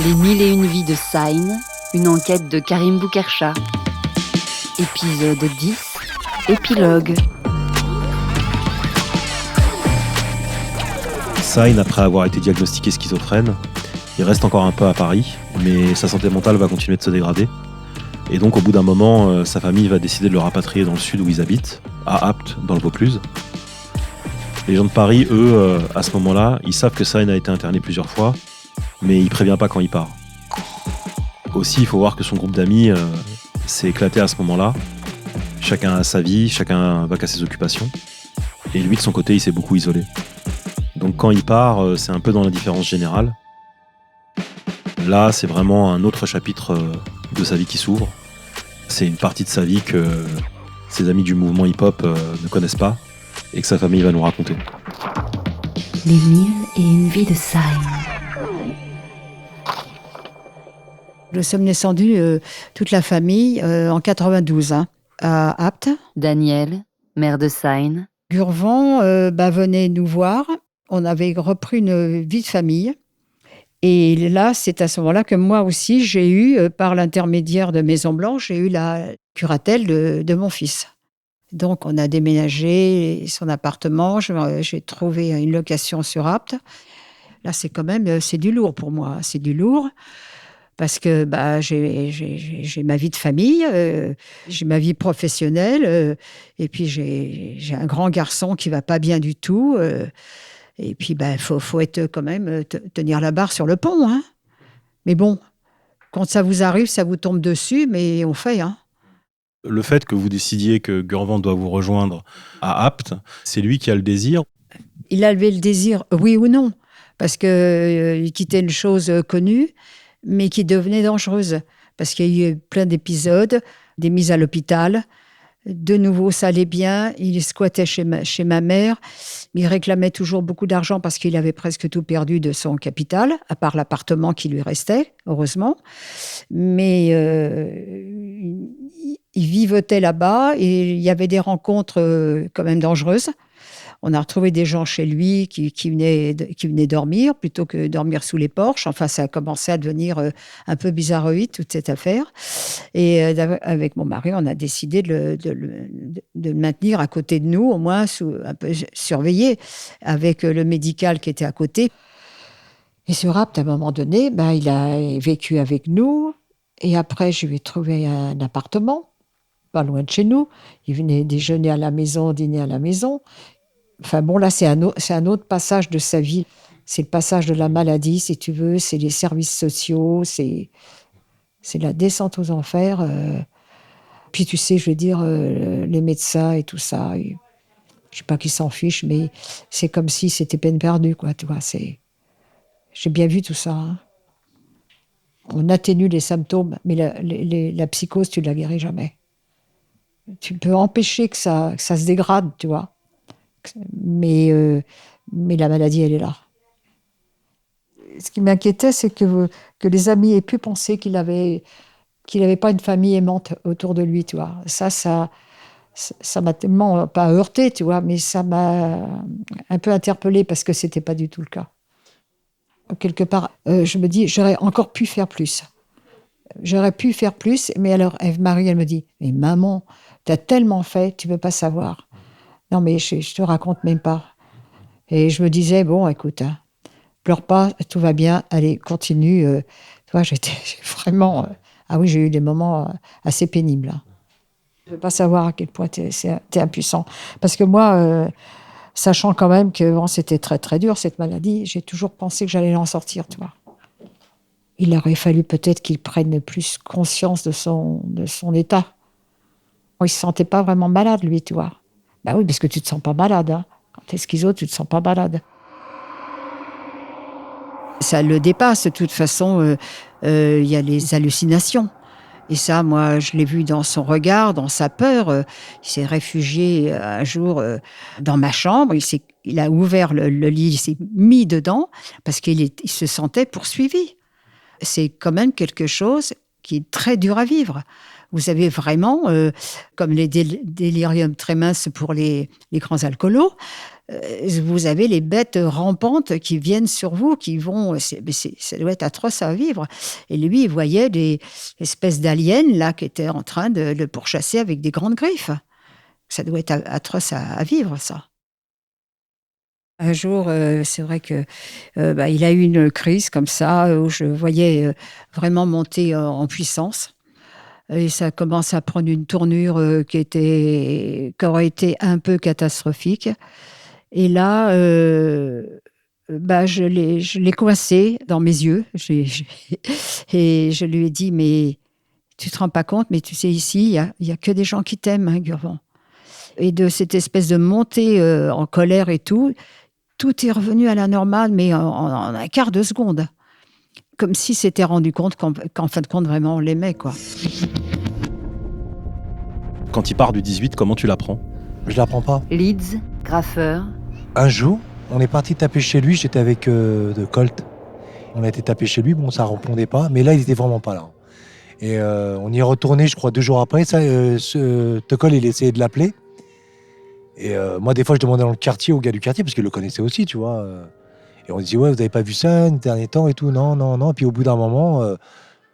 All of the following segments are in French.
Les 1001 vies de Saïn, une enquête de Karim Boukercha. Épisode 10, épilogue. Saïn, après avoir été diagnostiqué schizophrène, il reste encore un peu à Paris, mais sa santé mentale va continuer de se dégrader. Et donc au bout d'un moment, sa famille va décider de le rapatrier dans le sud où ils habitent, à Apt, dans le Vaucluse. Les gens de Paris, eux, à ce moment-là, ils savent que Saïn a été interné plusieurs fois, mais il prévient pas quand il part. Aussi, il faut voir que son groupe d'amis s'est éclaté à ce moment-là. Chacun a sa vie, chacun va qu'à ses occupations. Et lui, de son côté, il s'est beaucoup isolé. Donc quand il part, c'est un peu dans l'indifférence générale. Là, c'est vraiment un autre chapitre de sa vie qui s'ouvre. C'est une partie de sa vie que ses amis du mouvement hip-hop ne connaissent pas et que sa famille va nous raconter. Les 1001 vies de Saïn. Nous sommes descendus, toute la famille, en 92, à Apt. Danielle, mère de Saïn. Gurvan venait nous voir. On avait repris une vie de famille. Et là, c'est à ce moment-là que moi aussi, j'ai eu, par l'intermédiaire de Maison Blanche, j'ai eu la curatelle de mon fils. Donc, on a déménagé son appartement. J'ai trouvé une location sur Apt. Là, c'est quand même, c'est du lourd pour moi. C'est du lourd. Parce que j'ai ma vie de famille, j'ai ma vie professionnelle, et puis j'ai un grand garçon qui va pas bien du tout. Et puis, faut être quand même, tenir la barre sur le pont. Hein. Mais bon, quand ça vous arrive, ça vous tombe dessus, mais on fait. Hein. Le fait que vous décidiez que Gurvan doit vous rejoindre à Apt, c'est lui qui a le désir. Il avait le désir, oui ou non, parce qu'il quittait une chose connue, mais qui devenait dangereuse, parce qu'il y a eu plein d'épisodes, des mises à l'hôpital. De nouveau, ça allait bien. Il squattait chez ma mère. Il réclamait toujours beaucoup d'argent parce qu'il avait presque tout perdu de son capital, à part l'appartement qui lui restait, heureusement. Mais il vivotait là-bas et il y avait des rencontres quand même dangereuses. On a retrouvé des gens chez lui qui venaient dormir plutôt que dormir sous les porches. Enfin, ça a commencé à devenir un peu bizarroïde, toute cette affaire. Et avec mon mari, on a décidé de le maintenir à côté de nous, au moins un peu surveillé, avec le médical qui était à côté. Et ce Apt, à un moment donné, il a vécu avec nous. Et après, je lui ai trouvé un appartement, pas loin de chez nous. Il venait déjeuner à la maison, dîner à la maison. Enfin bon, là, c'est un autre passage de sa vie. C'est le passage de la maladie, si tu veux. C'est les services sociaux. C'est la descente aux enfers. Puis tu sais, je veux dire, les médecins et tout ça. Je ne sais pas qu'ils s'en fichent, mais c'est comme si c'était peine perdue, quoi. Tu vois, j'ai bien vu tout ça. Hein. On atténue les symptômes, mais la psychose, tu ne la guéris jamais. Tu peux empêcher que ça se dégrade, tu vois. Mais la maladie, elle est là. Ce qui m'inquiétait, c'est que les amis aient pu penser qu'il avait pas une famille aimante autour de lui, tu vois. Ça m'a tellement, pas heurté, tu vois, mais ça m'a un peu interpellée parce que c'était pas du tout le cas. Quelque part, je me dis, j'aurais encore pu faire plus. J'aurais pu faire plus, mais alors Ève-Marie, elle me dit, mais maman, t'as tellement fait, tu veux pas savoir. Non, mais je te raconte même pas. Et je me disais, bon, écoute, hein, pleure pas, tout va bien, allez, continue. Tu vois, j'étais vraiment... ah oui, j'ai eu des moments assez pénibles. Hein. Je ne veux pas savoir à quel point t'es impuissant. Parce que moi, sachant quand même que c'était très, très dur, cette maladie, j'ai toujours pensé que j'allais en sortir, tu vois. Il aurait fallu peut-être qu'il prenne plus conscience de son état. Il ne se sentait pas vraiment malade, lui, tu vois. Ben oui, parce que tu ne te sens pas malade. Hein. Quand tu es schizo, tu ne te sens pas malade. Ça le dépasse. De toute façon, il y a les hallucinations. Et ça, moi, je l'ai vu dans son regard, dans sa peur. Il s'est réfugié un jour dans ma chambre. Il a ouvert le lit, il s'est mis dedans parce qu'il se sentait poursuivi. C'est quand même quelque chose qui est très dur à vivre. Vous avez vraiment, comme les déliriums tremens pour les grands alcoolos, vous avez les bêtes rampantes qui viennent sur vous, qui vont. Ça doit être atroce à vivre. Et lui, il voyait des espèces d'aliens là qui étaient en train de le pourchasser avec des grandes griffes. Ça doit être atroce à vivre, ça. Un jour, c'est vrai que il a eu une crise comme ça, où je voyais vraiment monter en puissance. Et ça commence à prendre une tournure qui aurait été un peu catastrophique. Et là, je l'ai coincé dans mes yeux. Et je lui ai dit, mais tu te rends pas compte, mais tu sais, ici, il y a que des gens qui t'aiment, hein, Gurvan. Et de cette espèce de montée en colère et tout est revenu à la normale, mais en un quart de seconde. Comme s'il s'était rendu compte qu'en fin de compte, vraiment, on l'aimait, quoi. Quand il part du 18, comment tu l'apprends ? Je l'apprends pas. Leeds, graffeur. Un jour, on est parti taper chez lui, j'étais avec de Colt. On a été taper chez lui, bon, ça répondait pas, mais là, il était vraiment pas là. Et on y est retourné, je crois, 2 jours après. Tocol, il essayait de l'appeler. Et moi, des fois, je demandais dans le quartier, au gars du quartier, parce qu'il le connaissait aussi, tu vois. Et on disait, ouais, vous avez pas vu ça, ces derniers temps et tout. Non. Et puis au bout d'un moment,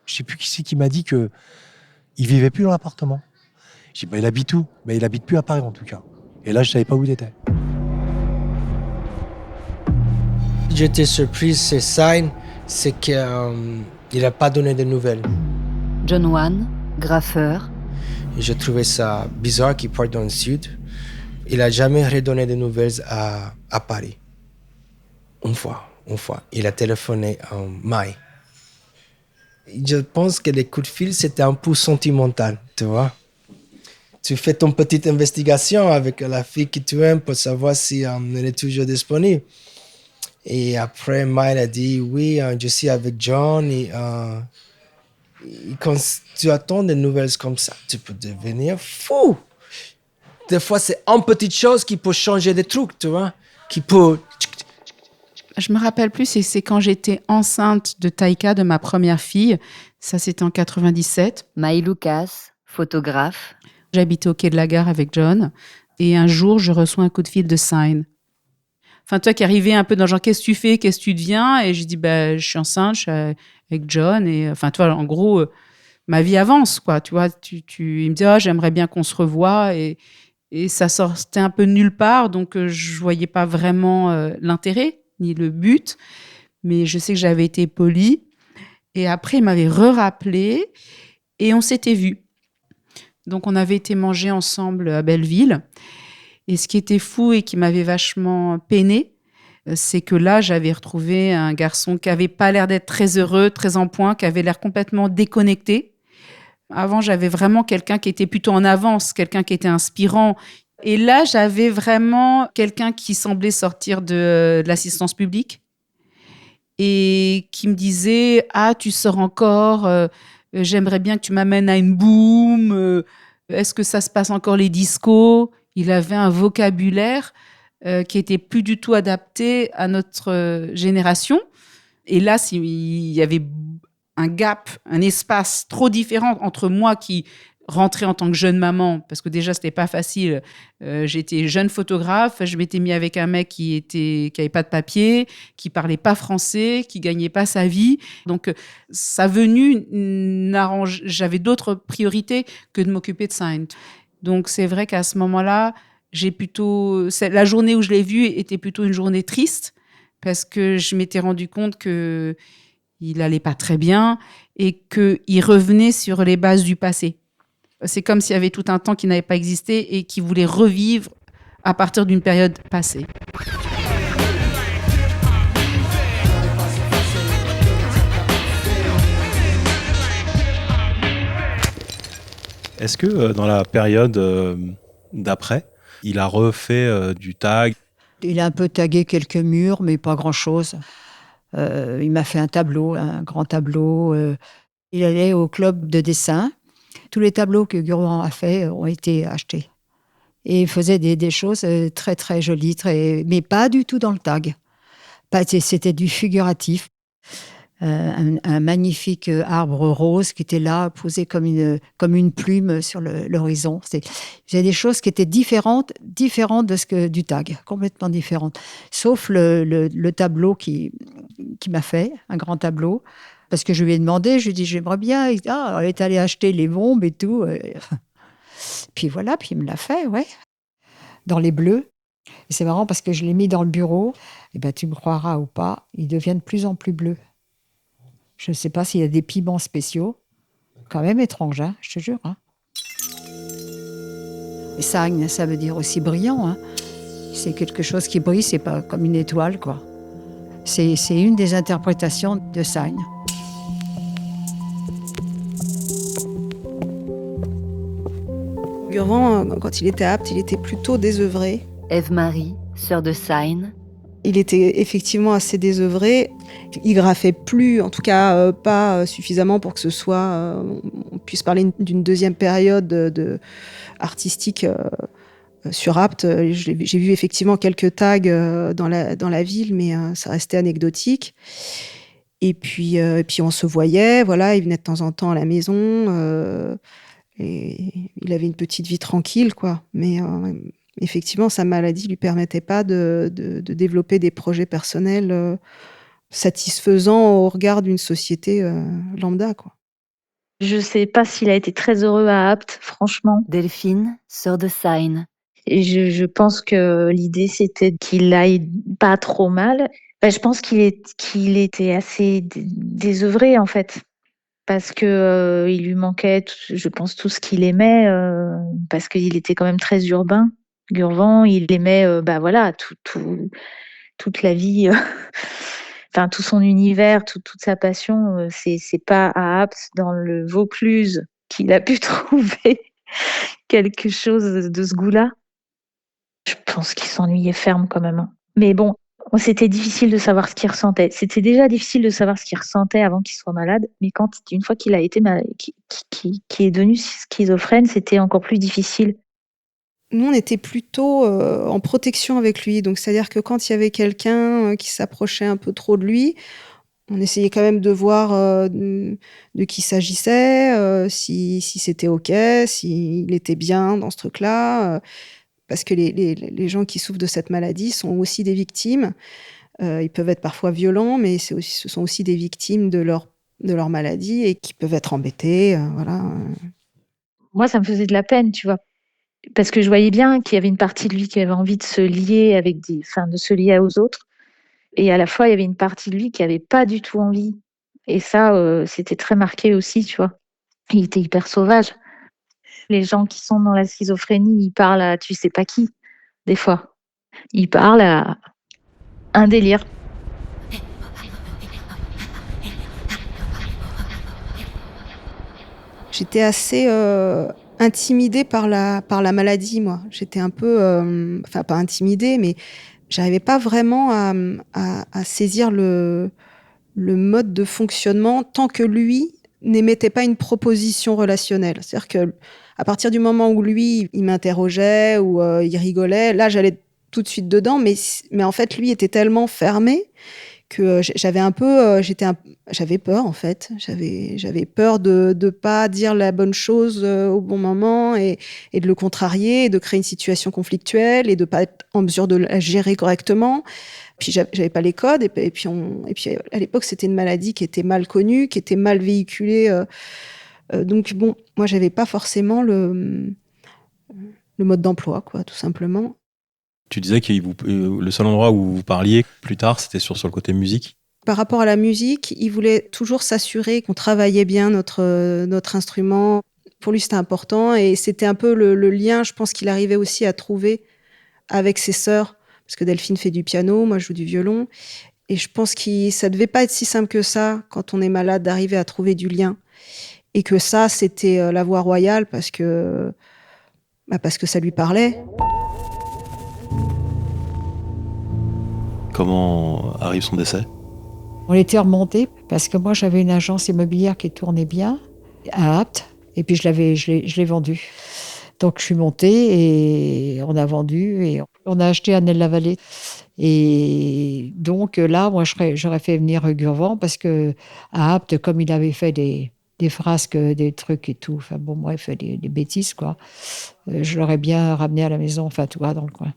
je sais plus qui c'est qui m'a dit qu'il vivait plus dans l'appartement. J'ai dit, il habite où ? Il habite plus à Paris, en tout cas. Et là, je savais pas où il était. J'étais surprise, c'est Sign, c'est qu'il n'a pas donné de nouvelles. John Wan, graffeur. Et je trouvais ça bizarre qu'il parte dans le sud. Il n'a jamais redonné de nouvelles à Paris. Une fois. Il a téléphoné en mai. Je pense que les coups de fil, c'était un peu sentimental, tu vois. Tu fais ton petite investigation avec la fille que tu aimes pour savoir si elle est toujours disponible. Et après, Mike a dit, oui, je suis avec John. Et quand tu attends des nouvelles comme ça, tu peux devenir fou. Des fois, c'est une petite chose qui peut changer des trucs, tu vois. Qui peut... Je me rappelle plus, c'est quand j'étais enceinte de Taika, de ma première fille. Ça, c'était en 97. Maï Lucas, photographe. J'habitais au quai de la gare avec John. Et un jour, je reçois un coup de fil de Sign. Enfin, toi qui arrivais un peu dans genre, qu'est-ce que tu fais, qu'est-ce que tu deviens ? Et je dis, je suis enceinte, je suis avec John. Et enfin, toi, en gros, ma vie avance, quoi. Tu vois, il me dit, j'aimerais bien qu'on se revoie. Et ça sortait un peu de nulle part. Donc, je voyais pas vraiment l'intérêt ni le but. Mais je sais que j'avais été polie. Et après, il m'avait rappelé et on s'était vus. Donc, on avait été manger ensemble à Belleville. Et ce qui était fou et qui m'avait vachement peinée, c'est que là, j'avais retrouvé un garçon qui n'avait pas l'air d'être très heureux, très en point, qui avait l'air complètement déconnecté. Avant, j'avais vraiment quelqu'un qui était plutôt en avance, quelqu'un qui était inspirant. Et là, j'avais vraiment quelqu'un qui semblait sortir de l'assistance publique et qui me disait « Ah, tu sors encore, j'aimerais bien que tu m'amènes à une boum, est-ce que ça se passe encore les discos ?» Il avait un vocabulaire qui était plus du tout adapté à notre génération. Et là, il y avait un gap, un espace trop différent entre moi qui rentrais en tant que jeune maman, parce que déjà, c'était pas facile. J'étais jeune photographe, je m'étais mis avec un mec qui avait pas de papier, qui parlait pas français, qui gagnait pas sa vie. Donc, ça j'avais d'autres priorités que de m'occuper de Sign. Donc, c'est vrai qu'à ce moment-là, la journée où je l'ai vu était plutôt une journée triste parce que je m'étais rendu compte qu'il n'allait pas très bien et qu'il revenait sur les bases du passé. C'est comme s'il y avait tout un temps qui n'avait pas existé et qui voulait revivre à partir d'une période passée. Est-ce que dans la période d'après, il a refait du tag ? Il a un peu tagué quelques murs, mais pas grand-chose. Il m'a fait un tableau, un grand tableau. Il allait au club de dessin. Tous les tableaux que Gurvan a fait ont été achetés. Et il faisait des choses très, très jolies, mais pas du tout dans le tag. C'était du figuratif. un magnifique arbre rose qui était là, posé comme une plume sur l'horizon. J'ai des choses qui étaient différentes du tag, complètement différentes. Sauf le tableau qui m'a fait, un grand tableau. Parce que je lui ai demandé, je lui ai dit, j'aimerais bien. Elle est allée acheter les bombes et tout. Puis voilà, puis il me l'a fait, ouais. Dans les bleus. Et c'est marrant parce que je l'ai mis dans le bureau. Et ben, tu me croiras ou pas, il devient de plus en plus bleu. Je ne sais pas s'il y a des pigments spéciaux. Quand même étrange, hein, je te jure. Hein. Et ça veut dire aussi brillant. Hein. C'est quelque chose qui brille, c'est pas comme une étoile, quoi. C'est une des interprétations de Sign. Gurvan, quand il était apte, il était plutôt désœuvré. Ève-Marie, sœur de Sign. Il était effectivement assez désœuvré. Il graffait plus, en tout cas pas suffisamment pour que ce soit, on puisse parler d'une deuxième période artistique sur Apt. J'ai vu effectivement quelques tags dans la ville, mais ça restait anecdotique. Et puis on se voyait, voilà, il venait de temps en temps à la maison. Et il avait une petite vie tranquille, quoi. Mais effectivement, sa maladie lui permettait pas de développer des projets personnels satisfaisants au regard d'une société lambda, quoi. Je sais pas s'il a été très heureux à Apt, franchement. Delphine, sœur de Sign. Et je pense que l'idée, c'était qu'il aille pas trop mal. Je pense qu'il était assez désœuvré, en fait. Parce que il lui manquait, je pense, tout ce qu'il aimait, parce qu'il était quand même très urbain. Gurvan, il aimait, voilà, toute la vie, enfin tout son univers, toute sa passion. C'est pas à Apt, dans le Vaucluse, qu'il a pu trouver quelque chose de ce goût-là. Je pense qu'il s'ennuyait ferme quand même. Hein. Mais bon. C'était difficile de savoir ce qu'il ressentait. C'était déjà difficile de savoir ce qu'il ressentait avant qu'il soit malade, mais une fois qu'il a été qui est devenu schizophrène, c'était encore plus difficile. Nous, on était plutôt en protection avec lui. Donc, c'est-à-dire que quand il y avait quelqu'un qui s'approchait un peu trop de lui, on essayait quand même de voir de qui il s'agissait, si c'était OK, s'il était bien dans ce truc-là. Parce que les gens qui souffrent de cette maladie sont aussi des victimes. Ils peuvent être parfois violents, mais ce sont aussi des victimes de leur maladie et qui peuvent être embêtés. Voilà. Moi, ça me faisait de la peine, tu vois. Parce que je voyais bien qu'il y avait une partie de lui qui avait envie de se lier de se lier aux autres. Et à la fois, il y avait une partie de lui qui n'avait pas du tout envie. Et ça, c'était très marqué aussi, tu vois. Il était hyper sauvage. Les gens qui sont dans la schizophrénie, ils parlent à tu sais pas qui, des fois. Ils parlent à un délire. J'étais assez intimidée par la maladie, moi. J'étais un peu, enfin pas intimidée, mais j'arrivais pas vraiment à saisir le mode de fonctionnement tant que lui n'émettait pas une proposition relationnelle. C'est-à-dire que à partir du moment où lui, il m'interrogeait ou il rigolait, là, j'allais tout de suite dedans. Mais en fait, lui était tellement fermé que j'avais un peu, j'avais peur en fait. J'avais peur de pas dire la bonne chose au bon moment et de le contrarier, et de créer une situation conflictuelle et de pas être en mesure de la gérer correctement. Puis j'avais pas les codes et puis à l'époque c'était une maladie qui était mal connue, qui était mal véhiculée. Donc bon, moi j'avais pas forcément le mode d'emploi, quoi, tout simplement. Tu disais que le seul endroit où vous parliez plus tard, c'était sur le côté musique. Par rapport à la musique, il voulait toujours s'assurer qu'on travaillait bien notre instrument. Pour lui, c'était important et c'était un peu le lien, je pense qu'il arrivait aussi à trouver avec ses sœurs, parce que Delphine fait du piano, moi je joue du violon. Et je pense que ça devait pas être si simple que ça, quand on est malade, d'arriver à trouver du lien. Et que ça, c'était la voie royale parce que ça lui parlait. Comment arrive son décès ? On était remontés parce que moi, j'avais une agence immobilière qui tournait bien à Apt. Et puis, je l'ai vendue. Donc je suis montée et on a vendu et on a acheté Annelle-la-Vallée. Et donc là, moi, j'aurais fait venir Gurvan parce que à Apt, comme il avait fait des frasques, des trucs et tout, enfin bon, bref, des bêtises, quoi, je l'aurais bien ramené à la maison, enfin, tu vois, dans le coin.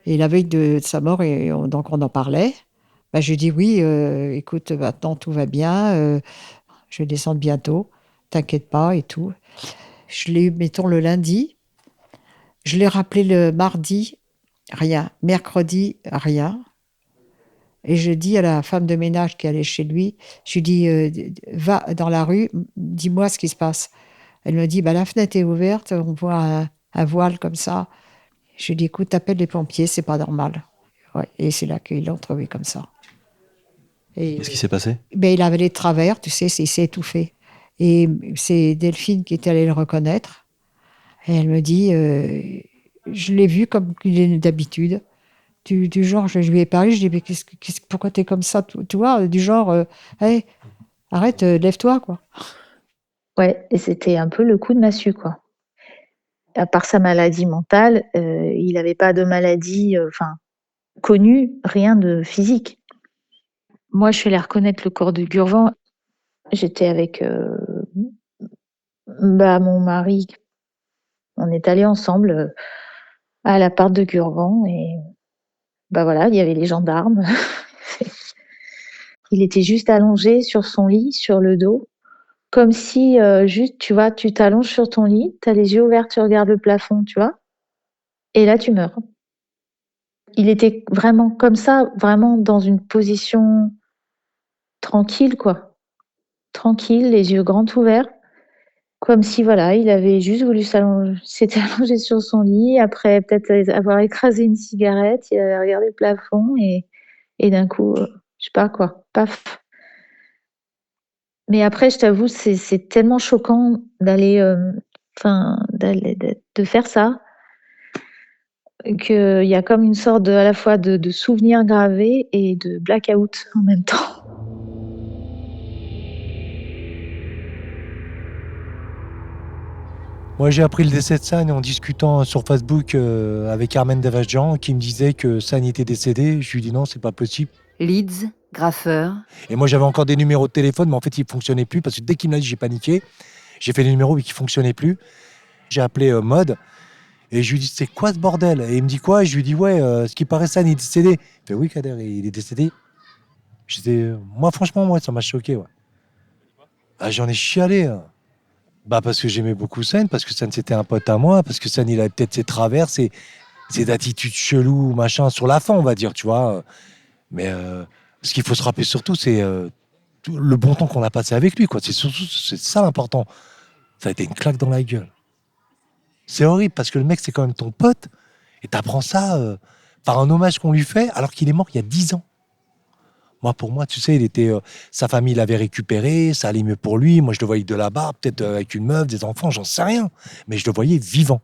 Et la veille de sa mort, donc on en parlait. Bah, je lui ai dit oui, écoute, maintenant tout va bien, je vais descendre bientôt, t'inquiète pas et tout. Je l'ai eu, mettons, le lundi. Je l'ai rappelé le mardi, rien. Mercredi, rien. Et je dis à la femme de ménage qui allait chez lui, je lui dis, va dans la rue, dis-moi ce qui se passe. Elle me dit, bah, la fenêtre est ouverte, on voit un voile comme ça. Je lui dis, écoute, t'appelles les pompiers, c'est pas normal. Ouais, et c'est là qu'ils l'ont trouvé comme ça. Et, Qu'est-ce qui s'est passé? ben, il avait les travers, tu sais, il s'est étouffé. Et c'est Delphine qui est allée le reconnaître. Et elle me dit, je l'ai vu comme il est d'habitude. Du genre, je lui ai parlé, je lui ai dit, mais pourquoi t'es comme ça, tu vois, du genre, hey, arrête, lève-toi, quoi. Ouais, et c'était un peu le coup de massue, quoi. À part sa maladie mentale, il n'avait pas de maladie, connue, rien de physique. Moi, je suis allée reconnaître le corps de Gurvan. J'étais avec mon mari. On est allés ensemble à l'appart de Gurvan et voilà, il y avait les gendarmes. Il était juste allongé sur son lit, sur le dos, comme si juste, tu vois, tu t'allonges sur ton lit, tu as les yeux ouverts, tu regardes le plafond, tu vois, et là tu meurs. Il était vraiment comme ça, vraiment dans une position tranquille, quoi. Tranquille, les yeux grands ouverts, comme si, voilà, il avait juste voulu s'était allongé sur son lit, après peut-être avoir écrasé une cigarette, il avait regardé le plafond et d'un coup, je sais pas quoi, paf. Mais après, je t'avoue, c'est tellement choquant de faire ça, qu'il y a comme une sorte à la fois de souvenir gravé et de blackout en même temps. Moi, j'ai appris le décès de San en discutant sur Facebook avec Armen Davasjan, qui me disait que San était décédé. Je lui ai dit non, c'est pas possible. Leeds, graffeur. Et moi, j'avais encore des numéros de téléphone, mais en fait, ils ne fonctionnaient plus parce que dès qu'il me l'a dit, j'ai paniqué. J'ai fait des numéros mais qui ne fonctionnaient plus. J'ai appelé Mode et je lui ai dit c'est quoi ce bordel? Et il me dit quoi? Et je lui ai dit ouais, ce qui paraît, San est décédé. Il fait oui, Kader, il est décédé. Moi, franchement, ça m'a choqué. Ouais. Ah, j'en ai chialé. Hein. Bah parce que j'aimais beaucoup Sen, parce que Sen c'était un pote à moi, parce que Sen il avait peut-être ses travers, ses attitudes cheloues, machin, sur la fin on va dire, tu vois. Mais ce qu'il faut se rappeler surtout, c'est le bon temps qu'on a passé avec lui, quoi. C'est ça l'important. Ça a été une claque dans la gueule. C'est horrible parce que le mec c'est quand même ton pote et t'apprends ça par un hommage qu'on lui fait alors qu'il est mort il y a 10 ans. Moi, pour moi, tu sais, sa famille l'avait récupéré, ça allait mieux pour lui. Moi, je le voyais de là-bas, peut-être avec une meuf, des enfants, j'en sais rien. Mais je le voyais vivant.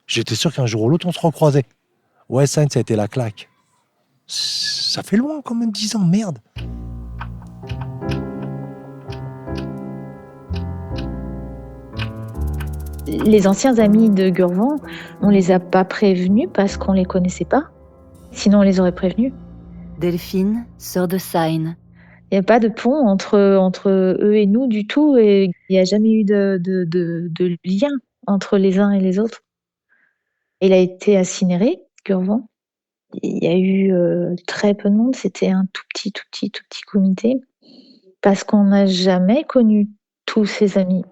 J'étais sûr qu'un jour ou l'autre, on se recroisait. Ouais, ça a été la claque. Ça fait loin quand même, 10 ans, merde. Les anciens amis de Gurvan, on les a pas prévenus parce qu'on les connaissait pas. Sinon, on les aurait prévenus. Delphine, sœur de Sain. Il n'y a pas de pont entre eux et nous du tout, et il n'y a jamais eu de lien entre les uns et les autres. Il a été incinéré, Gurvan. Il y a eu très peu de monde, c'était un tout petit comité, parce qu'on n'a jamais connu tous ses amis.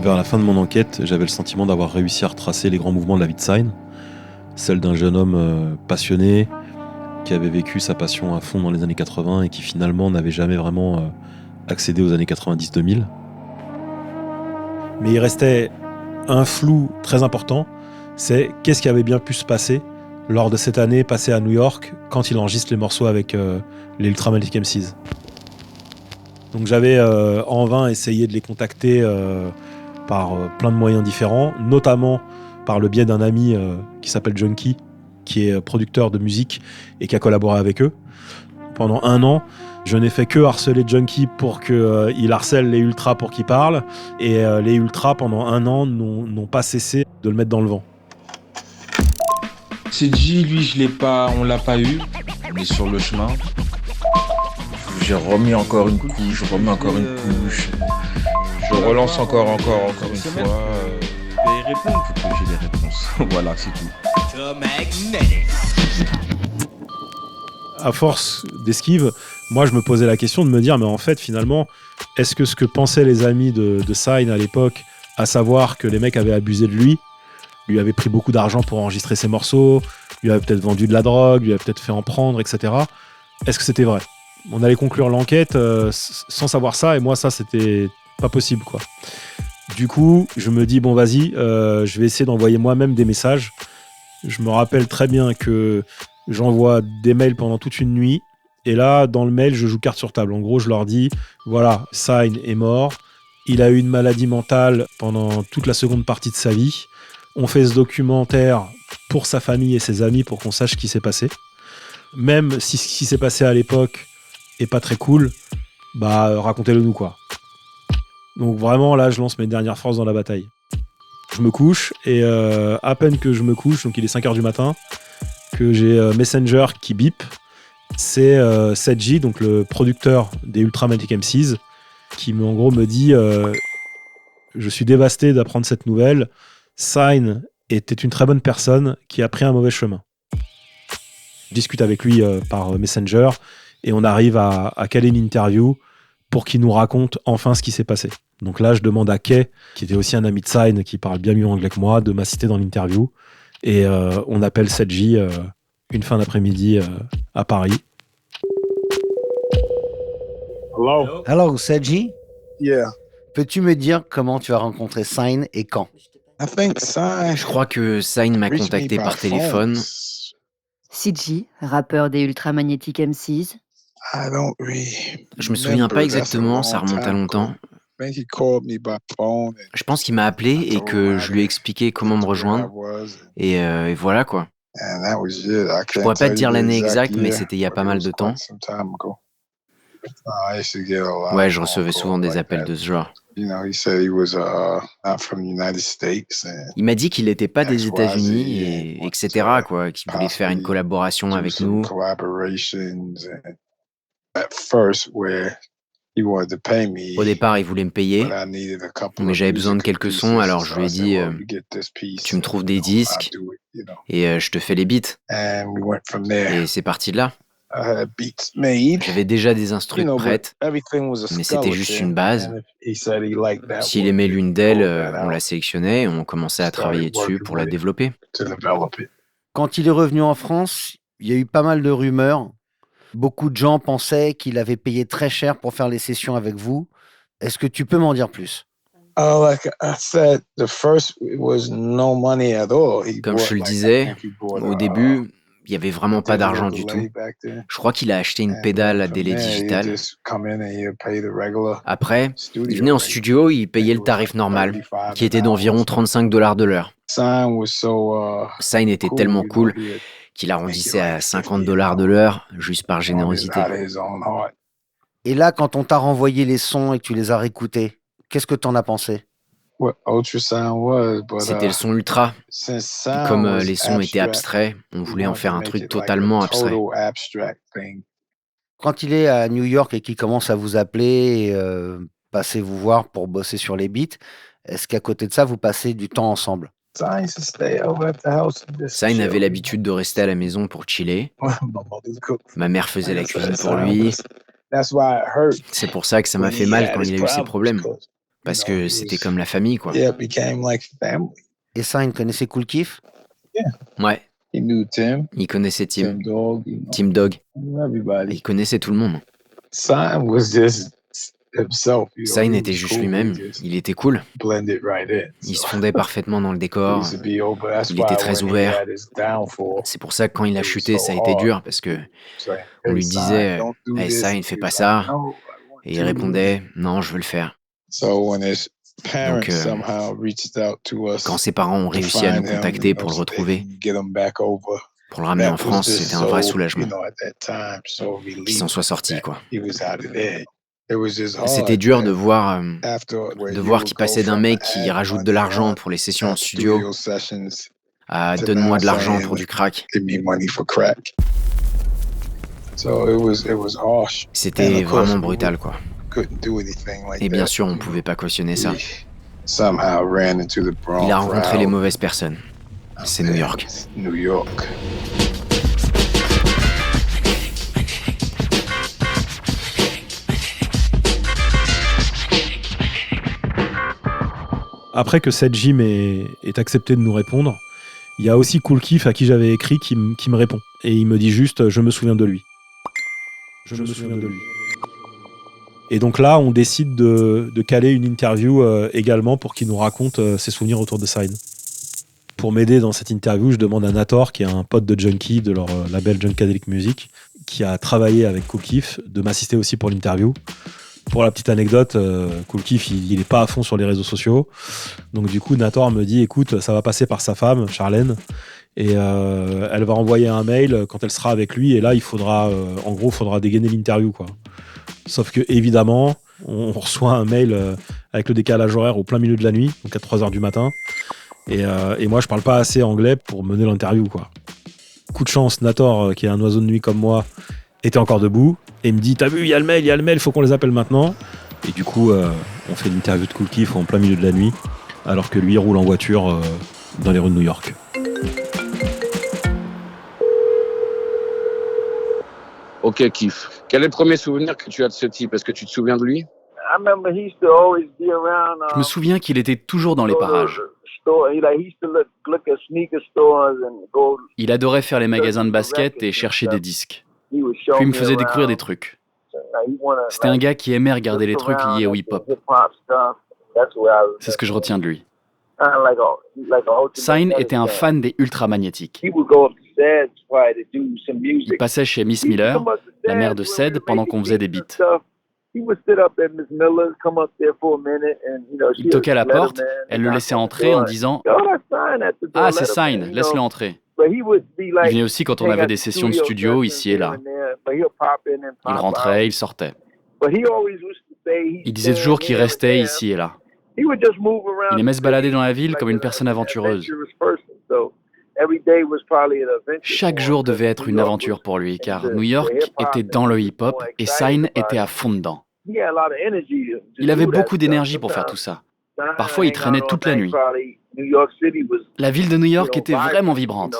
Vers la fin de mon enquête, j'avais le sentiment d'avoir réussi à retracer les grands mouvements de la vie de Sain, celle d'un jeune homme passionné, qui avait vécu sa passion à fond dans les années 80 et qui finalement n'avait jamais vraiment accédé aux années 90-2000. Mais il restait un flou très important, c'est qu'est-ce qui avait bien pu se passer lors de cette année passée à New York quand il enregistre les morceaux avec les Ultramatic MCs. Donc j'avais en vain essayé de les contacter par plein de moyens différents, notamment par le biais d'un ami qui s'appelle Junkie, qui est producteur de musique et qui a collaboré avec eux. Pendant 1 an, je n'ai fait que harceler Junkie pour qu'il harcèle les ultras pour qu'ils parlent. Et les ultras, pendant 1 an, n'ont pas cessé de le mettre dans le vent. CJ, lui, on l'a pas eu. On est sur le chemin. J'ai remis encore une couche, je remets encore une couche. Je relance encore une fois. Et répondre. Faut que j'ai des réponses. Voilà, c'est tout. À force d'esquive, moi je me posais la question de me dire, mais en fait finalement, est-ce que ce que pensaient les amis de Sign à l'époque, à savoir que les mecs avaient abusé de lui avaient pris beaucoup d'argent pour enregistrer ses morceaux, lui avaient peut-être vendu de la drogue, lui avaient peut-être fait en prendre, etc. Est-ce que c'était vrai ? On allait conclure l'enquête sans savoir ça, et moi ça c'était pas possible quoi. Du coup, je me dis bon vas-y, je vais essayer d'envoyer moi-même des messages. Je me rappelle très bien que j'envoie des mails pendant toute une nuit. Et là, dans le mail, je joue carte sur table. En gros, je leur dis, voilà, Sign est mort. Il a eu une maladie mentale pendant toute la seconde partie de sa vie. On fait ce documentaire pour sa famille et ses amis pour qu'on sache ce qui s'est passé. Même si ce qui s'est passé à l'époque est pas très cool, bah racontez-le nous quoi. Donc vraiment, là, je lance mes dernières forces dans la bataille. Je me couche et à peine que je me couche, donc il est 5h du matin, que j'ai Messenger qui bip. C'est 7J, donc le producteur des Ultramatic MCs, qui en gros me dit je suis dévasté d'apprendre cette nouvelle. Sign était une très bonne personne qui a pris un mauvais chemin. Je discute avec lui par Messenger et on arrive à caler une interview pour qu'il nous raconte enfin ce qui s'est passé. Donc là, je demande à Kay, qui était aussi un ami de Sign, qui parle bien mieux anglais que moi, de m'assister dans l'interview. Et on appelle 7J une fin d'après-midi à Paris. Hello, Seji. Yeah. Peux-tu me dire comment tu as rencontré Sign et quand? Je crois que Sign m'a contacté par téléphone. CJ, rappeur des Ultramagnetic MCs. Je me souviens pas exactement, ça remonte à longtemps. Je pense qu'il m'a appelé et que je lui ai expliqué comment me rejoindre. Et voilà quoi. Je pourrais pas te dire l'année exacte, mais c'était il y a pas mal de temps. Ouais, je recevais souvent des appels de ce genre. Il m'a dit qu'il n'était pas des États-Unis, et etc. quoi, qu'il voulait faire une collaboration avec nous. Au départ, il voulait me payer, mais j'avais besoin de quelques sons, alors je lui ai dit tu me trouves des disques et je te fais les beats. Et c'est parti de là. J'avais déjà des instrus prêtes, mais c'était juste une base. S'il aimait l'une d'elles, on la sélectionnait et on commençait à travailler dessus pour la développer. Quand il est revenu en France, il y a eu pas mal de rumeurs. Beaucoup de gens pensaient qu'il avait payé très cher pour faire les sessions avec vous. Est-ce que tu peux m'en dire plus? Comme je te le disais, au début, il n'y avait vraiment pas d'argent du tout. Je crois qu'il a acheté une pédale à délai digital. Après, il venait en studio, il payait le tarif normal, qui était d'environ $35 de l'heure. Sign était tellement cool qu'il arrondissait à $50 de l'heure, juste par générosité. Et là, quand on t'a renvoyé les sons et que tu les as réécoutés, qu'est-ce que t'en as pensé? C'était le son ultra. Comme les sons étaient abstraits, on voulait en faire un truc totalement abstrait. Quand il est à New York et qu'il commence à vous appeler et passer vous voir pour bosser sur les beats, est-ce qu'à côté de ça, vous passez du temps ensemble? Sign avait l'habitude de rester à la maison pour chiller. Ma mère faisait la cuisine pour lui. C'est pour ça que ça m'a fait mal quand il a eu ses problèmes. Parce que c'était comme la famille, quoi. Et Sign connaissait Kool Keef? Ouais. Il connaissait Tim Dog. Il connaissait tout le monde. Sign était juste lui-même. Il était cool. Il se fondait parfaitement dans le décor. Il était très ouvert. C'est pour ça que quand il a chuté, ça a été dur, parce que on lui disait « Hey, Sign, fais pas ça ». Et il répondait « Non, je veux le faire ». Donc, quand ses parents ont réussi à nous contacter pour le retrouver, Pour le ramener en France, c'était un vrai soulagement. Qu'il s'en soit sorti, quoi. C'était dur de voir qu'il passait d'un mec qui rajoute de l'argent pour les sessions en studio à donne-moi de l'argent pour du crack. C'était vraiment brutal, quoi. Et bien sûr, on pouvait pas cautionner ça. Il a rencontré les mauvaises personnes. C'est New York. Après que Seth Jim ait accepté de nous répondre, il y a aussi Kool Keith à qui j'avais écrit qui me répond. Et il me dit juste « Je me souviens de lui ». Je me souviens de lui. Et donc là, on décide de caler une interview également pour qu'il nous raconte ses souvenirs autour de Sign. Pour m'aider dans cette interview, je demande à Nator, qui est un pote de Junkie, de leur label Junkadelic Music, qui a travaillé avec Kool Keith, de m'assister aussi pour l'interview. Pour la petite anecdote, Kool Keith, il est pas à fond sur les réseaux sociaux. Donc du coup, Nator me dit, écoute, ça va passer par sa femme, Charlène, et elle va envoyer un mail quand elle sera avec lui, et là, il faudra dégainer l'interview, quoi. Sauf que, évidemment, on reçoit un mail avec le décalage horaire au plein milieu de la nuit, donc à 3h du matin, et moi, je parle pas assez anglais pour mener l'interview, quoi. Coup de chance, Nator, qui est un oiseau de nuit comme moi, était encore debout, et il me dit « T'as vu, il y a le mail, faut qu'on les appelle maintenant ». Et du coup, on fait l'interview de Kool Keith en plein milieu de la nuit, alors que lui roule en voiture dans les rues de New York. Ok, Keith. Quel est le premier souvenir que tu as de ce type? Est-ce que tu te souviens de lui? Je me souviens qu'il était toujours dans les parages. Il adorait faire les magasins de basket et chercher des disques. Puis il me faisait découvrir des trucs. C'était un gars qui aimait regarder les trucs liés au hip-hop. C'est ce que je retiens de lui. Sign était un fan des ultramagnétiques. Il passait chez Miss Miller, la mère de Ced, pendant qu'on faisait des beats. Il toquait à la porte, elle le laissait entrer en disant « Ah, c'est Sign, laisse-le entrer ». Il venait aussi quand on avait des sessions de studio ici et là. Il rentrait, il sortait. Il disait toujours qu'il restait ici et là. Il aimait se balader dans la ville comme une personne aventureuse. Chaque jour devait être une aventure pour lui, car New York était dans le hip-hop et Sign était à fond dedans. Il avait beaucoup d'énergie pour faire tout ça. Parfois, il traînait toute la nuit. La ville de New York était vraiment vibrante.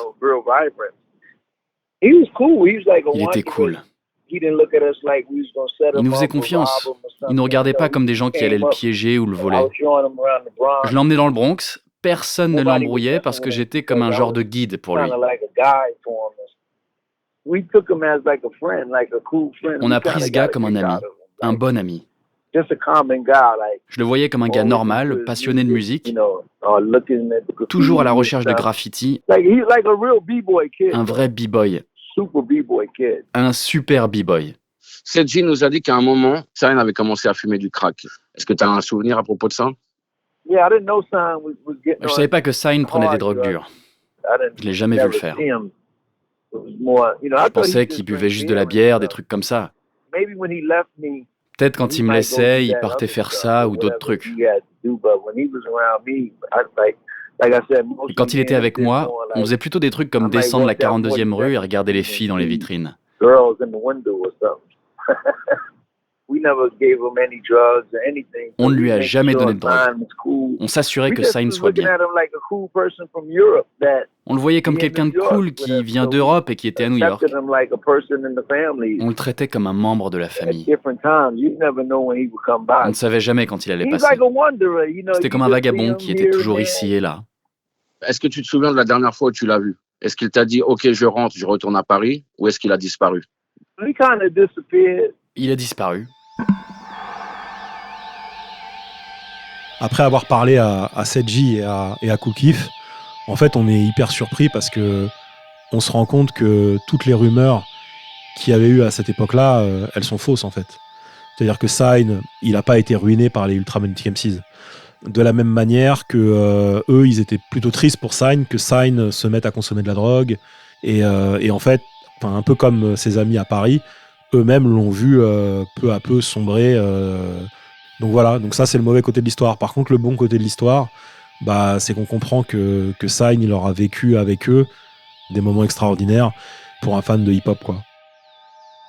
Il était cool. Il nous faisait confiance. Il ne nous regardait pas comme des gens qui allaient le piéger ou le voler. Je l'emmenais dans le Bronx. Personne ne l'embrouillait parce que j'étais comme un genre de guide pour lui. On a pris ce gars comme un ami, un bon ami. Je le voyais comme un gars normal, passionné de musique, toujours à la recherche de graffiti, un vrai b-boy, un super b-boy. Sedji nous a dit qu'à un moment, Sign avait commencé à fumer du crack. Est-ce que tu as un souvenir à propos de ça? Je savais pas que Sign prenait des drogues dures. Je l'ai jamais vu le faire. Je pensais qu'il buvait juste de la bière, des trucs comme ça. Peut-être quand il me laissait, il partait faire ça ou d'autres trucs. Et quand il était avec moi, on faisait plutôt des trucs comme descendre la 42e rue et regarder les filles dans les vitrines. On ne lui a jamais donné de drogue. On s'assurait que Sign soit bien. On le voyait comme quelqu'un de cool qui vient d'Europe et qui était à New York. On le traitait comme un membre de la famille. On ne savait jamais quand il allait passer. C'était comme un vagabond qui était toujours ici et là. Est-ce que tu te souviens de la dernière fois où tu l'as vu? Est-ce qu'il t'a dit « Ok, je rentre, je retourne à Paris » ou est-ce qu'il a disparu? Il a disparu. Après avoir parlé à Sedji et à Kool Keith, en fait, on est hyper surpris parce que on se rend compte que toutes les rumeurs qu'il y avait eu à cette époque-là, elles sont fausses, en fait. C'est-à-dire que Sign, il n'a pas été ruiné par les Ultramagnetic MCs. De la même manière que eux, ils étaient plutôt tristes pour Sign, que Sign se mette à consommer de la drogue Et en fait, un peu comme ses amis à Paris, eux-mêmes l'ont vu peu à peu sombrer. Donc voilà, donc ça c'est le mauvais côté de l'histoire. Par contre, le bon côté de l'histoire, c'est qu'on comprend que Sign, il aura vécu avec eux des moments extraordinaires pour un fan de hip-hop, quoi.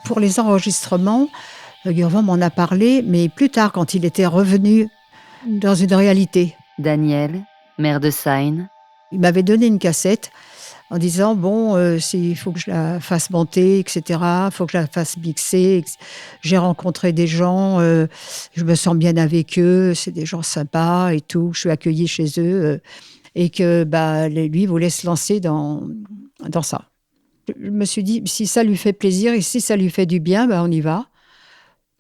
Pour les enregistrements, Gurvan m'en a parlé, mais plus tard, quand il était revenu dans une réalité. Daniel, mère de Sign. Il m'avait donné une cassette en disant, il faut que je la fasse monter, etc. Il faut que je la fasse mixer. J'ai rencontré des gens, je me sens bien avec eux, c'est des gens sympas et tout. Je suis accueillie chez eux. Et que lui voulait se lancer dans ça. Je me suis dit, si ça lui fait plaisir et si ça lui fait du bien, on y va.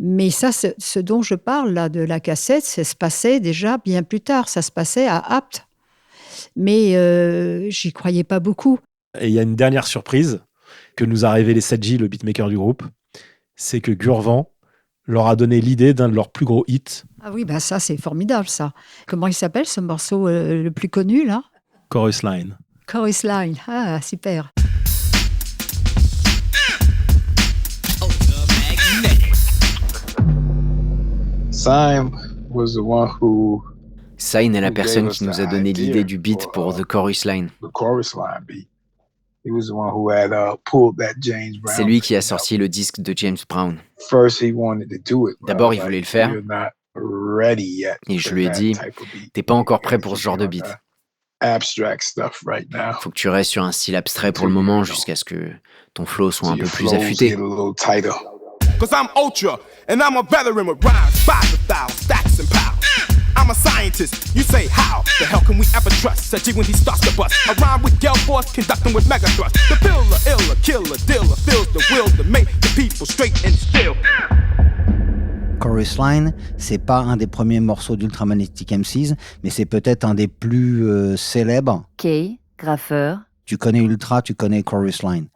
Mais ça, ce dont je parle là, de la cassette, ça se passait déjà bien plus tard. Ça se passait à Apt. Mais j'y croyais pas beaucoup. Et il y a une dernière surprise que nous a révélé Sedji, le beatmaker du groupe. C'est que Gurvan leur a donné l'idée d'un de leurs plus gros hits. Ah oui, ça, c'est formidable, ça. Comment il s'appelle, ce morceau le plus connu, là ? Chorus Line. Chorus Line. Ah, super. Sign est la personne qui nous a donné l'idée du beat pour The Chorus Line. C'est lui qui a sorti le disque de James Brown. D'abord, il voulait le faire. Et je lui ai dit, t'es pas encore prêt pour ce genre de beat. Faut que tu restes sur un style abstrait pour le moment jusqu'à ce que ton flow soit un peu plus affûté. Cause I'm ultra, and I'm a veteran with rhymes, 5,000 stacks and pounds. I'm a scientist, you say how the hell can we ever trust Sedgy when he starts to bust? I rhyme with Gale Force, conducting with mega thrust. The pillar, iller, killer, dealer, feels the will to make the people straight and still. Chorus Line, c'est pas un des premiers morceaux d'Ultramagnetic MCs, mais c'est peut-être un des plus célèbres. Kay, graffeur. Tu connais Ultra, tu connais Chorus Line.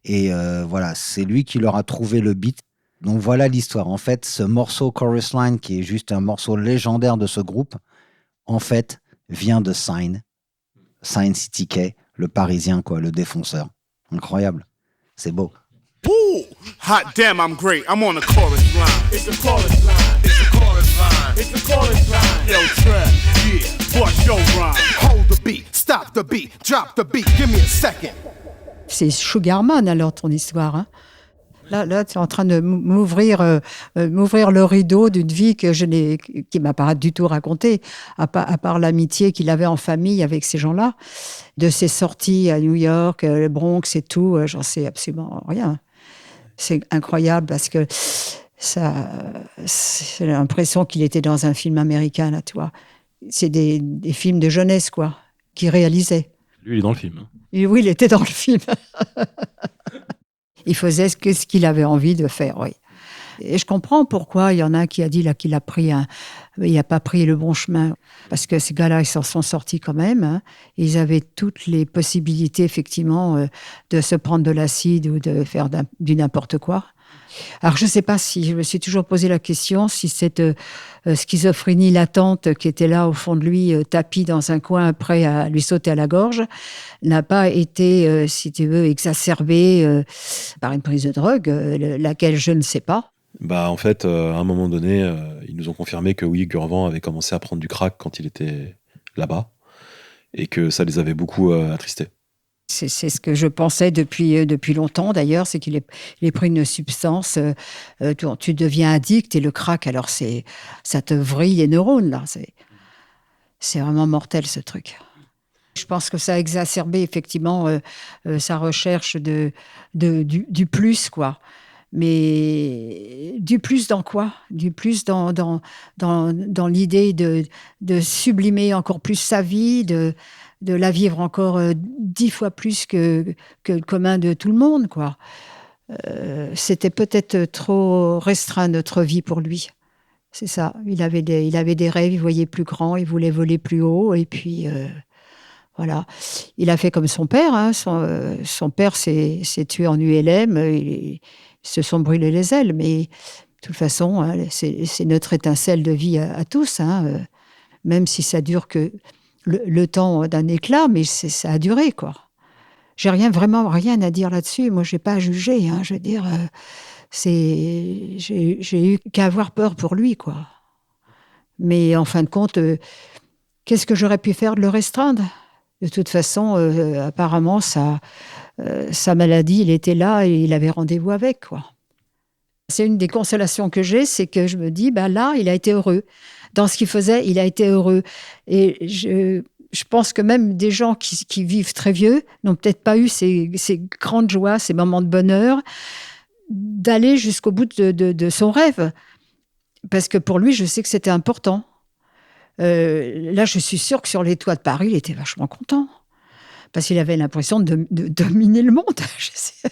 Et voilà, c'est lui qui leur a trouvé le beat. Donc voilà l'histoire. En fait, ce morceau Chorus Line, qui est juste un morceau légendaire de ce groupe, en fait, vient de Sign CTK, le Parisien, quoi, le défonceur. Incroyable. C'est beau. Ooh, hot damn, I'm great. I'm on the chorus line. It's the chorus line. It's the chorus line. It's the chorus line. Yo, Trev, yeah, bust your rhyme. Hold the beat, stop the beat, drop the beat. Give me a second. C'est Sugarman, alors, ton histoire, hein. Là, tu es en train de m'ouvrir le rideau d'une vie qui ne m'a pas du tout racontée, à part l'amitié qu'il avait en famille avec ces gens-là, de ses sorties à New York, le Bronx et tout, j'en sais absolument rien. C'est incroyable parce que j'ai l'impression qu'il était dans un film américain, là, tu vois. C'est des films de jeunesse, quoi, qu'il réalisait. Lui, il est dans le film. Et oui, il était dans le film. Il faisait ce qu'il avait envie de faire, oui. Et je comprends pourquoi il y en a qui a dit là qu'il a pas pris le bon chemin. Parce que ces gars-là, ils s'en sont sortis quand même. Hein. Ils avaient toutes les possibilités, effectivement, de se prendre de l'acide ou de faire du n'importe quoi. Alors, je ne sais pas si, je me suis toujours posé la question, si cette schizophrénie latente qui était là au fond de lui, tapie dans un coin, prêt à lui sauter à la gorge, n'a pas été, si tu veux, exacerbée par une prise de drogue, laquelle je ne sais pas. En fait, à un moment donné, ils nous ont confirmé que oui, Gurvan avait commencé à prendre du crack quand il était là-bas et que ça les avait beaucoup attristés. C'est ce que je pensais depuis longtemps, d'ailleurs, c'est qu'il ait pris une substance, tu deviens addict, et le crack, alors ça te vrille les neurones, là. C'est vraiment mortel, ce truc. Je pense que ça a exacerbé, effectivement, sa recherche du plus, quoi. Mais du plus dans quoi ? Du plus dans l'idée de sublimer encore plus sa vie, de la vivre encore 10 fois plus que le commun de tout le monde, quoi. C'était peut-être trop restreint notre vie pour lui. C'est ça. Il avait des rêves, il voyait plus grand, il voulait voler plus haut, et puis voilà. Il a fait comme son père. Hein. Son père s'est tué en ULM. Ils se sont brûlés les ailes, mais de toute façon, hein, c'est notre étincelle de vie à tous. Hein. Même si ça dure que le temps d'un éclat, mais ça a duré, quoi. J'ai vraiment rien à dire là-dessus. Moi, j'ai pas à juger. Je veux dire, j'ai eu qu'à avoir peur pour lui, quoi. Mais en fin de compte, qu'est-ce que j'aurais pu faire de le restreindre ? De toute façon, apparemment, sa maladie, il était là et il avait rendez-vous avec, quoi. C'est une des consolations que j'ai, c'est que je me dis, là, il a été heureux. Dans ce qu'il faisait, il a été heureux. Et je pense que même des gens qui vivent très vieux n'ont peut-être pas eu ces grandes joies, ces moments de bonheur, d'aller jusqu'au bout de son rêve. Parce que pour lui, je sais que c'était important. Là, je suis sûre que sur les toits de Paris, il était vachement content. Parce qu'il avait l'impression de dominer le monde. Je sais.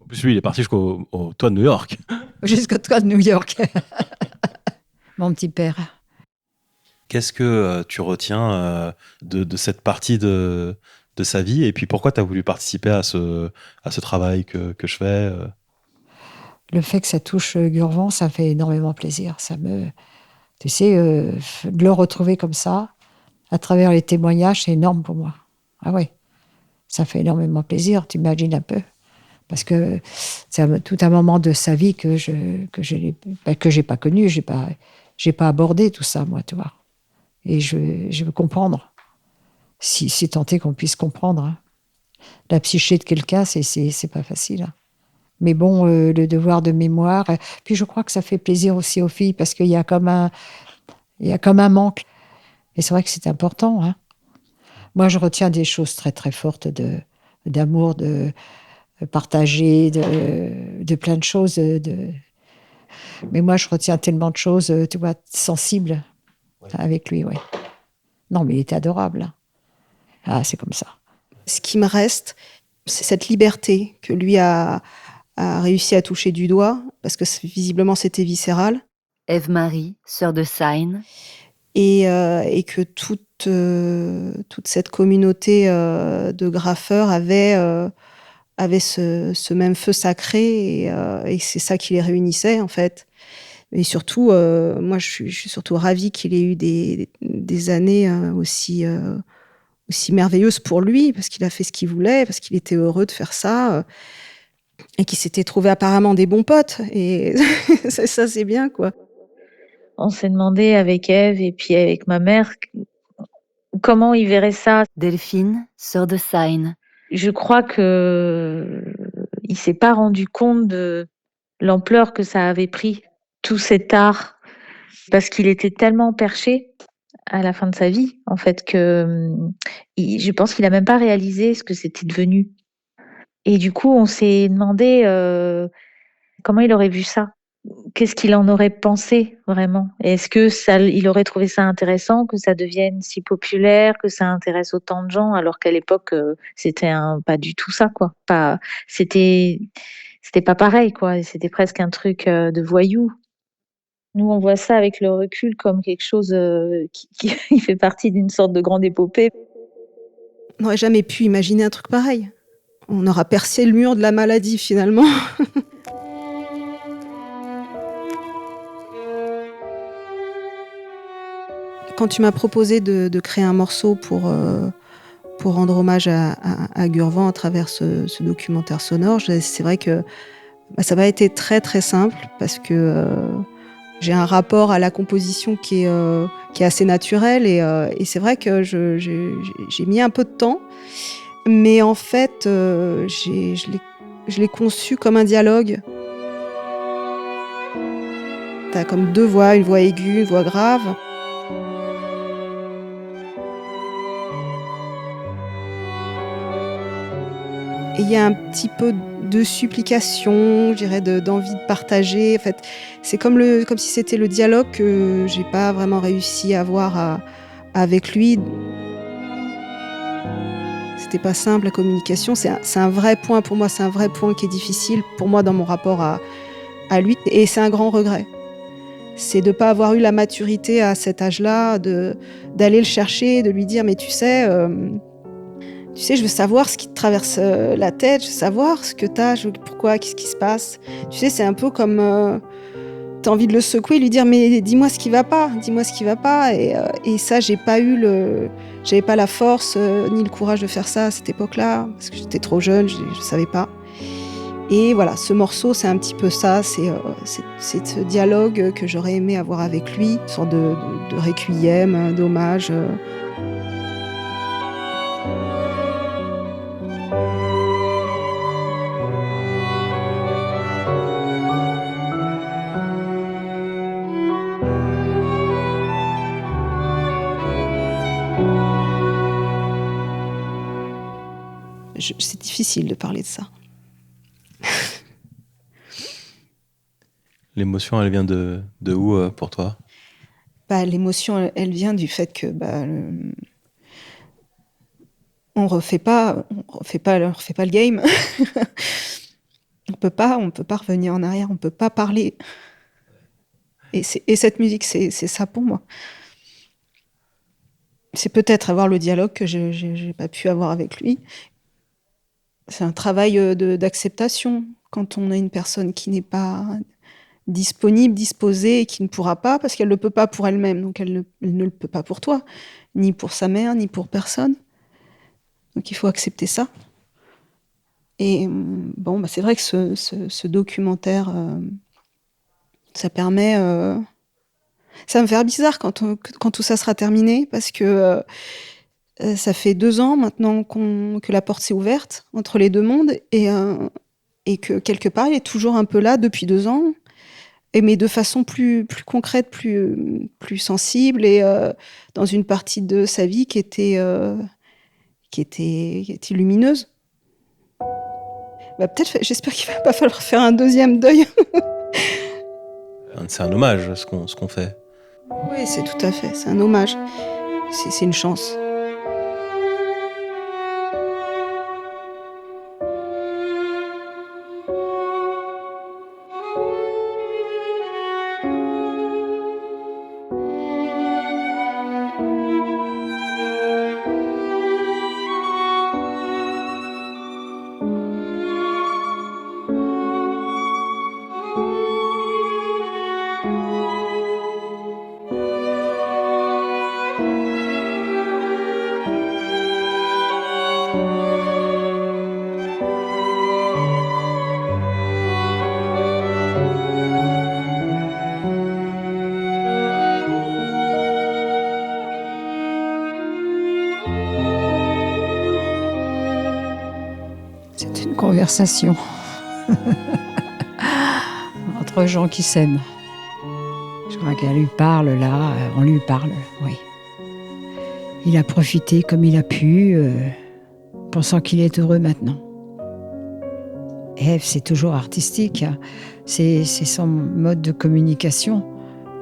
En plus, lui, il est parti jusqu'au toit de New York. Jusqu'au toit de New York. Mon petit père. Qu'est-ce que tu retiens de cette partie de sa vie ? Et puis, pourquoi tu as voulu participer à ce travail que je fais Le fait que ça touche Gurvan, ça fait énormément plaisir. Tu sais, de le retrouver comme ça, à travers les témoignages, c'est énorme pour moi. Ah ouais, ça fait énormément plaisir, tu imagines un peu. Parce que c'est tout un moment de sa vie que j'ai pas connu, j'ai pas abordé tout ça, moi, tu vois. Et je veux comprendre, si tant est qu'on puisse comprendre. La psyché de quelqu'un, c'est pas facile. Mais bon, le devoir de mémoire. Puis je crois que ça fait plaisir aussi aux filles parce qu'il y a comme un manque. Et c'est vrai que c'est important. Moi, je retiens des choses très très fortes d'amour, de partager, de plein de choses. Mais moi, je retiens tellement de choses, tu vois, sensibles avec lui, ouais. Non, mais il était adorable. Ah, c'est comme ça. Ce qui me reste, c'est cette liberté que lui a réussi à toucher du doigt, parce que visiblement c'était viscéral. Ève-Marie, sœur de Saïn. Et que toute cette communauté de graffeurs avait ce même feu sacré, et c'est ça qui les réunissait en fait. Et surtout, moi je suis surtout ravie qu'il ait eu des années aussi merveilleuses pour lui, parce qu'il a fait ce qu'il voulait, parce qu'il était heureux de faire ça. Et qui s'était trouvé apparemment des bons potes. Et ça, c'est bien, quoi. On s'est demandé avec Ève et puis avec ma mère comment ils verraient ça. Delphine, sœur de Saïn. Je crois que il s'est pas rendu compte de l'ampleur que ça avait pris, tout cet art, parce qu'il était tellement perché à la fin de sa vie, en fait, que je pense qu'il a même pas réalisé ce que c'était devenu. Et du coup, on s'est demandé comment il aurait vu ça. Qu'est-ce qu'il en aurait pensé vraiment ? Est-ce que il aurait trouvé ça intéressant, que ça devienne si populaire, que ça intéresse autant de gens, alors qu'à l'époque, c'était pas du tout ça, quoi. C'était pas pareil, quoi. C'était presque un truc de voyou. Nous, on voit ça avec le recul comme quelque chose qui fait partie d'une sorte de grande épopée. On n'aurait jamais pu imaginer un truc pareil. On aura percé le mur de la maladie, finalement. Quand tu m'as proposé de créer un morceau pour rendre hommage à Gurvan à travers ce documentaire sonore, c'est vrai que ça n'a pas été très très simple, parce que j'ai un rapport à la composition qui est assez naturel, et c'est vrai que j'ai mis un peu de temps. Mais en fait, je l'ai conçu comme un dialogue. T'as comme deux voix, une voix aiguë, une voix grave. Et il y a un petit peu de supplication, je dirais, d'envie de partager. En fait, c'est comme si c'était le dialogue que j'ai pas vraiment réussi à avoir avec lui. C'était pas simple, la communication, c'est un vrai point pour moi, c'est un vrai point qui est difficile pour moi dans mon rapport à lui, et c'est un grand regret. C'est de ne pas avoir eu la maturité à cet âge-là, d'aller le chercher, de lui dire, mais tu sais, je veux savoir ce qui te traverse la tête, je veux savoir ce que t'as, pourquoi, qu'est-ce qui se passe. Tu sais, c'est un peu comme T'as envie de le secouer, lui dire mais dis-moi ce qui va pas, et ça j'avais pas la force ni le courage de faire ça à cette époque-là parce que j'étais trop jeune, je savais pas. Et voilà, ce morceau c'est un petit peu ça, c'est ce dialogue que j'aurais aimé avoir avec lui, une sorte de requiem, d'hommage. C'est difficile de parler de ça. L'émotion, elle vient de où pour toi ? L'émotion, elle vient du fait que on refait pas le game. on peut pas revenir en arrière, on peut pas parler. Et cette musique, c'est ça pour moi. C'est peut-être avoir le dialogue que j'ai pas pu avoir avec lui. C'est un travail d'acceptation quand on a une personne qui n'est pas disponible, disposée, et qui ne pourra pas, parce qu'elle ne le peut pas pour elle-même, donc elle ne le peut pas pour toi, ni pour sa mère, ni pour personne. Donc il faut accepter ça. Et c'est vrai que ce documentaire, ça permet... ça va me faire bizarre quand tout ça sera terminé, parce que... ça fait 2 ans maintenant que la porte s'est ouverte entre les deux mondes et que quelque part il est toujours un peu là depuis 2 ans, mais de façon plus concrète, plus sensible et dans une partie de sa vie qui était lumineuse. Peut-être, j'espère qu'il va pas falloir faire un deuxième deuil. C'est un hommage ce qu'on fait. Oui, c'est tout à fait, c'est un hommage. C'est une chance. Conversation entre gens qui s'aiment. Je crois qu'elle lui parle là, on lui parle, oui. Il a profité comme il a pu, pensant qu'il est heureux maintenant. Ève, c'est toujours artistique, c'est son mode de communication,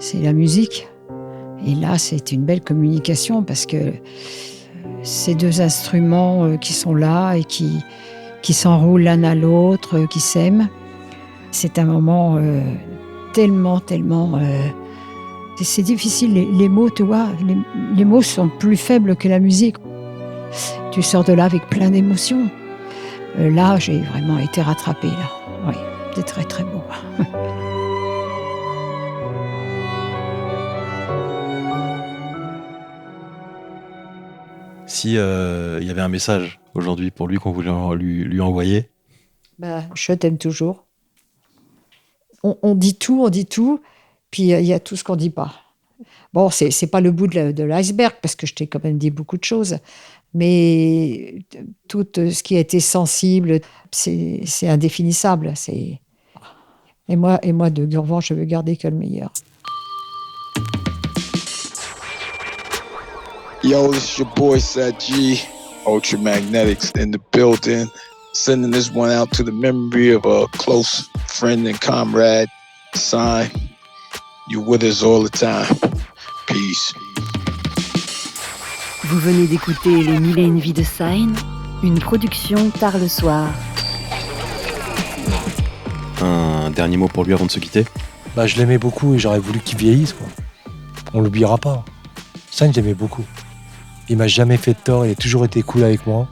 c'est la musique. Et là, c'est une belle communication parce que ces 2 instruments qui sont là et qui s'enroulent l'un à l'autre, qui s'aiment. C'est un moment tellement... c'est difficile, les mots, tu vois, les mots sont plus faibles que la musique. Tu sors de là avec plein d'émotions. Là, j'ai vraiment été rattrapée, là. Oui, c'est très très beau. Si y avait un message aujourd'hui pour lui qu'on voulait lui envoyer. Je t'aime toujours. On dit tout, puis il y a tout ce qu'on dit pas. Bon, c'est pas le bout de l'iceberg, parce que je t'ai quand même dit beaucoup de choses, mais tout ce qui a été sensible, c'est indéfinissable. Et moi, de Gurvan, je veux garder que le meilleur. Yo, this is your boy Sat G, Ultramagnetics in the building. Sending this one out to the memory of a close friend and comrade, Sign. You with us all the time. Peace. Vous venez d'écouter Les 1001 vies de Sign, une production tard le soir. Un dernier mot pour lui avant de se quitter ? Je l'aimais beaucoup et j'aurais voulu qu'il vieillisse, quoi. On l'oubliera pas. Sign, j'aimais beaucoup. Il m'a jamais fait de tort, il a toujours été cool avec moi.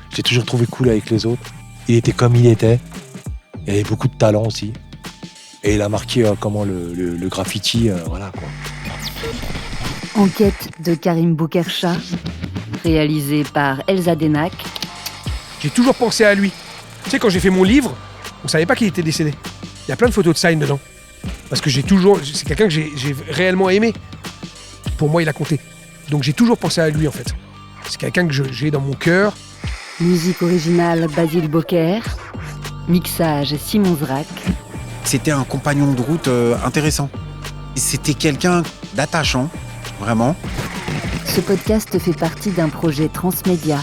J'ai toujours trouvé cool avec les autres. Il était comme il était. Il avait beaucoup de talent aussi. Et il a marqué comment le graffiti, voilà quoi. Enquête de Karim Boukercha, réalisée par Elsa Denac. J'ai toujours pensé à lui. Tu sais, quand j'ai fait mon livre, on savait pas qu'il était décédé. Il y a plein de photos de Sign dedans. Parce que c'est quelqu'un que j'ai réellement aimé. Pour moi, il a compté. Donc j'ai toujours pensé à lui en fait. C'est quelqu'un que j'ai dans mon cœur. Musique originale Basile Bocquer. Mixage Simon Zrak. C'était un compagnon de route intéressant. C'était quelqu'un d'attachant, vraiment. Ce podcast fait partie d'un projet transmédia.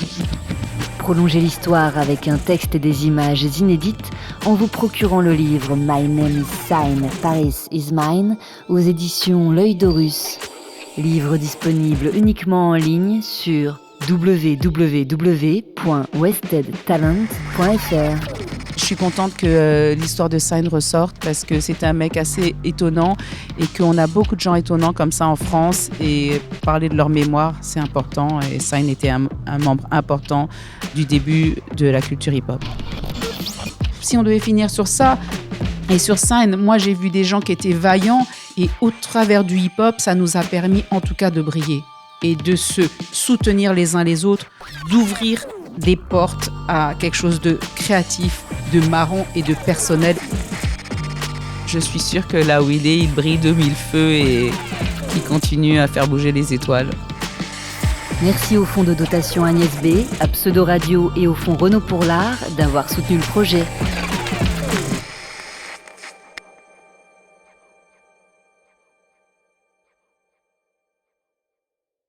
Prolongez l'histoire avec un texte et des images inédites en vous procurant le livre My Name is Sign, Paris is Mine aux éditions L'Œil d'Horus. Livre disponible uniquement en ligne sur www.westedtalent.fr. Je suis contente que l'histoire de Sign ressorte parce que c'est un mec assez étonnant et qu'on a beaucoup de gens étonnants comme ça en France et parler de leur mémoire, c'est important et Sign était un membre important du début de la culture hip-hop. Si on devait finir sur ça et sur Sign, moi j'ai vu des gens qui étaient vaillants et au travers du hip-hop, ça nous a permis en tout cas de briller et de se soutenir les uns les autres, d'ouvrir des portes à quelque chose de créatif, de marrant et de personnel. Je suis sûre que là où il est, il brille de mille feux et il continue à faire bouger les étoiles. Merci au fonds de dotation Agnès B, à Pseudo Radio et au fonds Renaud pour l'Art d'avoir soutenu le projet.